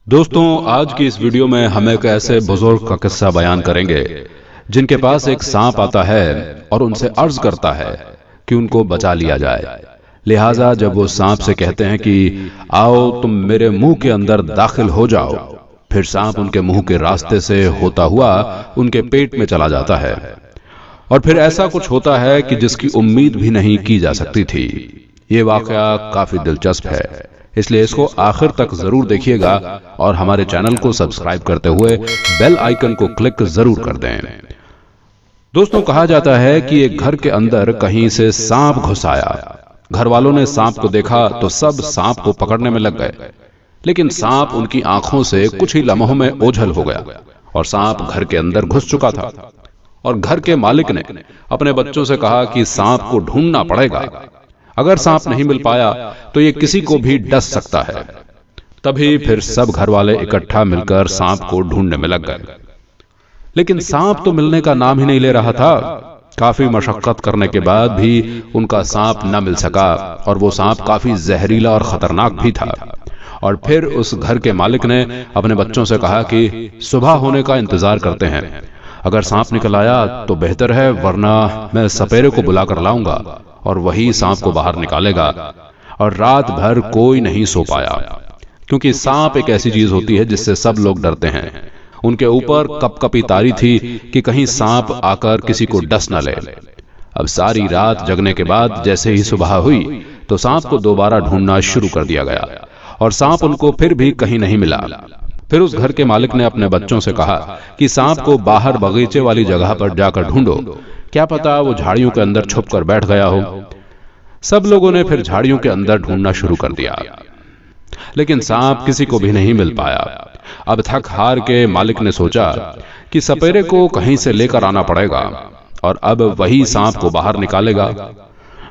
दोस्तों, आज की इस वीडियो में हम एक ऐसे बुजुर्ग का किस्सा बयान करेंगे जिनके पास एक सांप आता है और उनसे अर्ज करता है कि उनको बचा लिया जाए। लिहाजा जब वो सांप से कहते हैं कि आओ तुम मेरे मुंह के अंदर दाखिल हो जाओ, फिर सांप उनके मुंह के रास्ते से होता हुआ उनके पेट में चला जाता है और फिर ऐसा कुछ होता है कि जिसकी उम्मीद भी नहीं की जा सकती थी। ये वाकया काफी दिलचस्प है, इसलिए इसको आखिर तक जरूर देखिएगा और हमारे चैनल को सब्सक्राइब करते हुए बेल आइकन को क्लिक जरूर कर दें। दोस्तों, कहा जाता है कि एक घर के अंदर कहीं से सांप घुस आया। घर वालों ने सांप को देखा तो सब सांप को पकड़ने में लग गए, लेकिन सांप उनकी आंखों से कुछ ही लम्हों में ओझल हो गया और सांप घर के अंदर घुस चुका था। और घर के मालिक ने अपने बच्चों से कहा कि सांप को ढूंढना पड़ेगा। अगर सांप नहीं मिल पाया तो ये किसी को भी डस सकता है। तभी फिर सब घर वाले इकट्ठा मिलकर सांप को ढूंढने में लग गए, लेकिन सांप तो मिलने का नाम ही नहीं ले रहा था। काफी मशक्कत करने के बाद भी उनका सांप न मिल सका और वो सांप काफी जहरीला और खतरनाक भी था। और फिर उस घर के मालिक ने अपने बच्चों से कहा कि सुबह होने का इंतजार करते हैं। अगर सांप निकल आया तो बेहतर है, वरना मैं सपेरे को बुलाकर लाऊंगा और वही सांप को बाहर निकालेगा। और रात भर कोई नहीं सो पाया, क्योंकि सांप एक ऐसी चीज होती है जिससे सब लोग डरते हैं। उनके ऊपर कपकपी तारी थी कि कहीं सांप आकर किसी को डस न ले। अब सारी रात जगने के बाद जैसे ही सुबह हुई तो सांप को दोबारा ढूंढना शुरू कर दिया गया और सांप उनको फिर भी कहीं नहीं मिला। फिर उस घर के मालिक ने अपने बच्चों से कहा कि सांप को बाहर बगीचे वाली जगह पर जाकर ढूंढो, क्या पता वो झाड़ियों के अंदर छुप कर बैठ गया हो। सब लोगों ने फिर झाड़ियों के अंदर ढूंढना शुरू कर दिया, लेकिन सांप किसी को भी नहीं मिल पाया। अब थक हार के मालिक ने सोचा कि सपेरे को कहीं से लेकर आना पड़ेगा और अब वही सांप को बाहर निकालेगा।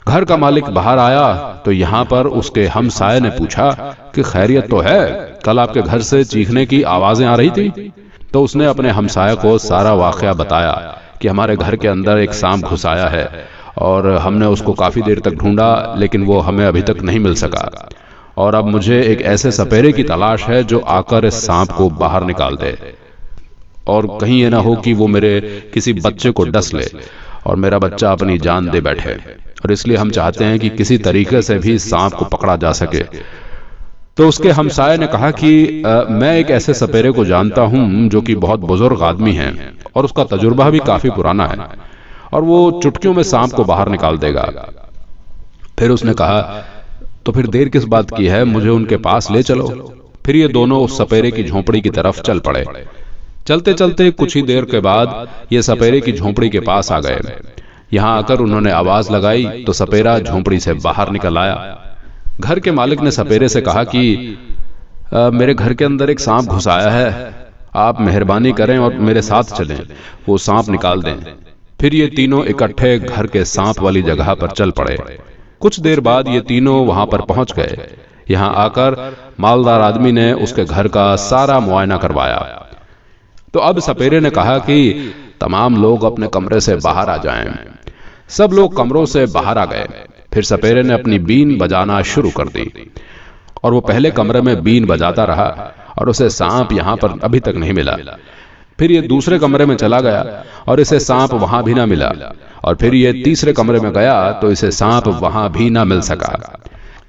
घर का मालिक बाहर आया तो यहाँ पर उसके हमसाये ने पूछा कि खैरियत तो है, कल आपके घर से चीखने की आवाजें आ रही थी। तो उसने अपने हमसाये को सारा वाकया बताया कि हमारे घर के अंदर एक सांप घुस आया है और हमने उसको काफी देर तक ढूंढा, लेकिन वो हमें अभी तक नहीं मिल सका। और अब मुझे एक ऐसे सपेरे की तलाश है जो आकर इस सांप को बाहर निकाल दे, और कहीं ये ना हो कि वो मेरे किसी बच्चे को डस ले और मेरा बच्चा अपनी जान दे बैठे। और इसलिए हम चाहते हैं कि किसी तरीके से भी सांप को पकड़ा जा सके। तो उसके हमसाये ने कहा कि मैं एक ऐसे सपेरे को जानता हूं जो कि बहुत बुजुर्ग आदमी है और उसका तजुर्बा भी काफी पुराना है और वो चुटकियों में सांप को बाहर निकाल देगा। फिर उसने कहा, तो फिर देर किस बात की है, मुझे उनके पास ले चलो। फिर ये दोनों उस सपेरे की झोंपड़ी की तरफ चल पड़े। चलते चलते कुछ ही देर के बाद ये सपेरे की झोंपड़ी के पास आ गए। यहाँ आकर उन्होंने आवाज लगाई तो सपेरा झोंपड़ी से बाहर निकल आया। घर के मालिक ने सपेरे से कहा कि मेरे घर के अंदर एक सांप घुस आया है, आप मेहरबानी करें और मेरे साथ चलें, वो सांप निकाल दें। फिर ये तीनों इकट्ठे घर के सांप वाली जगह पर चल पड़े। कुछ देर बाद ये तीनों वहां पर पहुंच गए। यहाँ आकर मालदार आदमी ने उसके घर का सारा मुआयना करवाया। तो अब सपेरे ने कहा कि तमाम लोग अपने कमरे से बाहर आ जाएं। सब लोग कमरों से बाहर आ गए। फिर सपेरे ने अपनी बीन बजाना शुरू कर दी और वो पहले कमरे में बीन बजाता रहा और उसे सांप यहाँ पर अभी तक नहीं मिला। फिर ये दूसरे कमरे में चला गया और इसे सांप वहां भी ना मिला। और फिर ये तीसरे कमरे में गया तो इसे सांप वहां भी ना मिल सका।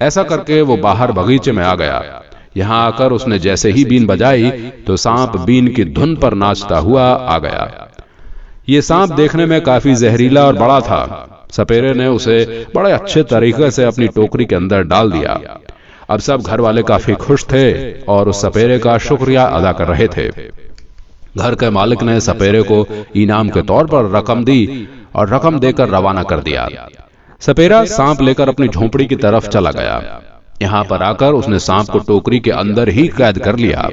ऐसा करके वो बाहर बगीचे में आ गया। यहाँ आकर उसने जैसे ही बीन बजाई तो सांप बीन की धुन पर नाचता हुआ आ गया। ये सांप देखने में काफी जहरीला और बड़ा था। सपेरे ने उसे बड़े अच्छे तरीके से अपनी टोकरी के अंदर डाल दिया। अब सब घर वाले काफी खुश थे और उस सपेरे का शुक्रिया अदा कर रहे थे। घर के मालिक ने सपेरे को इनाम के तौर पर रकम दी और रकम देकर रवाना कर दिया। सपेरा सांप लेकर अपनी झोंपड़ी की तरफ चला गया। यहाँ पर आकर उसने सांप को टोकरी के अंदर ही कैद कर लिया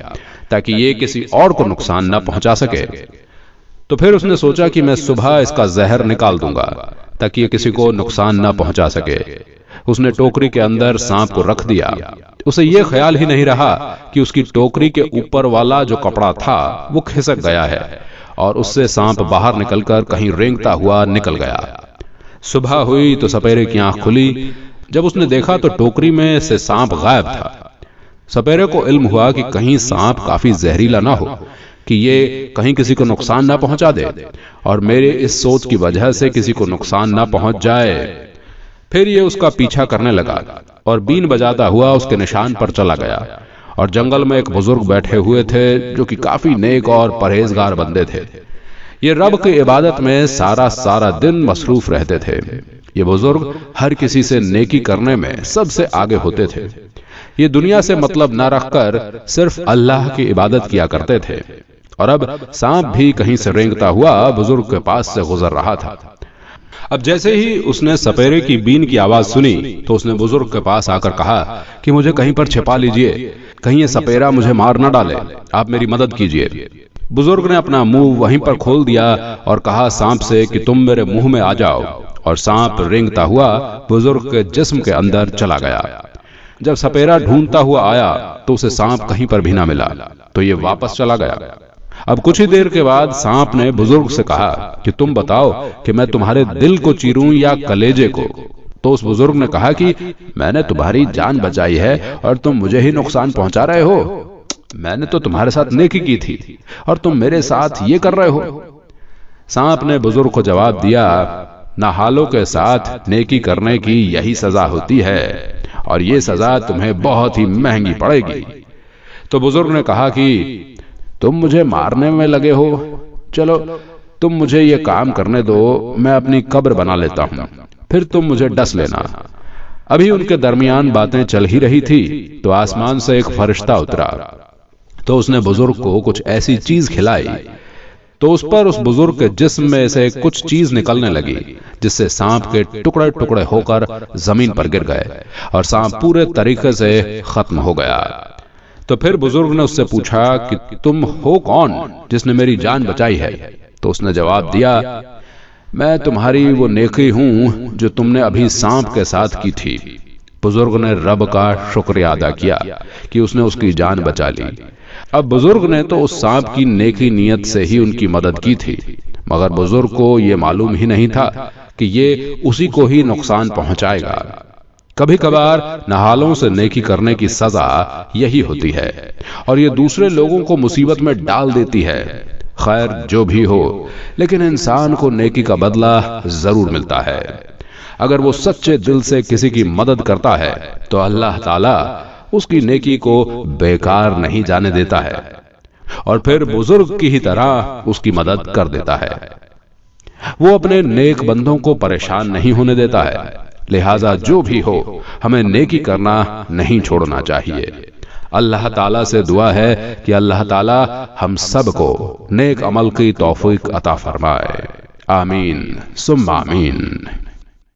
ताकि ये किसी और को नुकसान न पहुंचा सके। तो फिर उसने सोचा कि मैं सुबह इसका जहर निकाल दूंगा ताकि ये किसी को नुकसान न पहुंचा सके। उसने टोकरी के अंदर सांप को रख दिया। उसे यह ख्याल ही नहीं रहा कि उसकी टोकरी के ऊपर वाला जो कपड़ा था वो खिसक गया है और उससे सांप बाहर निकलकर कहीं रेंगता हुआ निकल गया। सुबह हुई तो सपेरे की आंख खुली। जब उसने देखा तो टोकरी में से सांप गायब था। सपेरे को इल्म हुआ कि कहीं सांप काफी जहरीला ना हो, कि ये कहीं किसी को नुकसान ना पहुंचा दे और मेरे इस सोच की वजह से किसी को नुकसान ना पहुंच जाए। फिर ये उसका पीछा करने लगा और बीन बजाता हुआ उसके निशान पर चला गया। और जंगल में एक बुजुर्ग बैठे हुए थे जो कि काफी नेक और परहेजगार बंदे थे। ये रब की इबादत में सारा दिन मसरूफ रहते थे। ये बुजुर्ग हर किसी से नेकी करने में सबसे आगे होते थे। ये दुनिया से मतलब न रखकर सिर्फ अल्लाह की इबादत किया करते थे। और अब सांप भी कहीं से रेंगता हुआ बुजुर्ग के पास से गुजर रहा था। अब जैसे ही उसने सपेरे की बीन की आवाज सुनी तो उसने बुजुर्ग के पास आकर कहा कि मुझे कहीं पर छिपा लीजिए, कहीं ये सपेरा मुझे मार न डाले, आप मेरी मदद कीजिए। बुजुर्ग ने अपना मुंह वहीं पर खोल दिया और कहा सांप से कि तुम मेरे मुंह में आ जाओ। और सांप रेंगता हुआ बुजुर्ग के जिस्म के अंदर चला गया। जब सपेरा ढूंढता हुआ आया तो उसे सांप कहीं पर भी ना मिला, तो ये वापस चला गया। अब कुछ ही देर के बाद सांप ने बुजुर्ग से कहा कि तुम बताओ कि मैं तुम्हारे दिल को चीरूं या कलेजे को। तो उस बुजुर्ग ने कहा कि मैंने तुम्हारी जान बचाई है और तुम मुझे ही नुकसान पहुंचा रहे हो। मैंने तो तुम्हारे साथ नेकी की थी और तुम मेरे साथ ये कर रहे हो। सांप ने बुजुर्ग को जवाब दिया, नाहालों के साथ नेकी करने की यही सजा होती है और ये सजा तुम्हें बहुत ही महंगी पड़ेगी। तो बुजुर्ग ने कहा कि तुम मुझे मारने में लगे हो, चलो तुम मुझे ये काम करने दो, मैं अपनी कब्र बना लेता हूं, फिर तुम मुझे डस लेना। अभी उनके दरमियान बातें चल ही रही थी तो आसमान से एक फरिश्ता उतरा। तो उसने बुजुर्ग को कुछ ऐसी चीज खिलाई तो उस पर उस बुजुर्ग के जिस्म में से कुछ चीज निकलने लगी, जिससे सांप के टुकड़े टुकड़े होकर जमीन पर गिर गए और सांप पूरे तरीके से खत्म हो गया। तो फिर बुजुर्ग ने उससे पूछा कि तुम हो कौन जिसने मेरी जान बचाई है? तो उसने जवाब दिया, मैं तुम्हारी वो नेकी हूं जो तुमने अभी सांप के साथ की थी। बुजुर्ग ने रब का शुक्रिया अदा किया कि उसने उसकी जान बचा ली। अब बुजुर्ग ने तो उस सांप की नेकी नियत से ही उनकी मदद की थी, मगर बुजुर्ग को यह मालूम ही नहीं था कि ये उसी को ही नुकसान पहुंचाएगा। कभी कभार नहालों से नेकी करने की सजा यही होती है और ये दूसरे लोगों को मुसीबत में डाल देती है। खैर जो भी हो, लेकिन इंसान को नेकी का बदला जरूर मिलता है। अगर वो सच्चे दिल से किसी की मदद करता है तो अल्लाह ताला उसकी नेकी को बेकार नहीं जाने देता है और फिर बुजुर्ग की ही तरह उसकी मदद कर देता है। वो अपने नेक बंदों को परेशान नहीं होने देता है। लिहाजा जो भी हो, हमें नेकी करना नहीं छोड़ना चाहिए। अल्लाह ताला से दुआ है कि अल्लाह ताला हम सबको नेक अमल की तौफीक अता फरमाए। आमीन सुम्मा आमीन।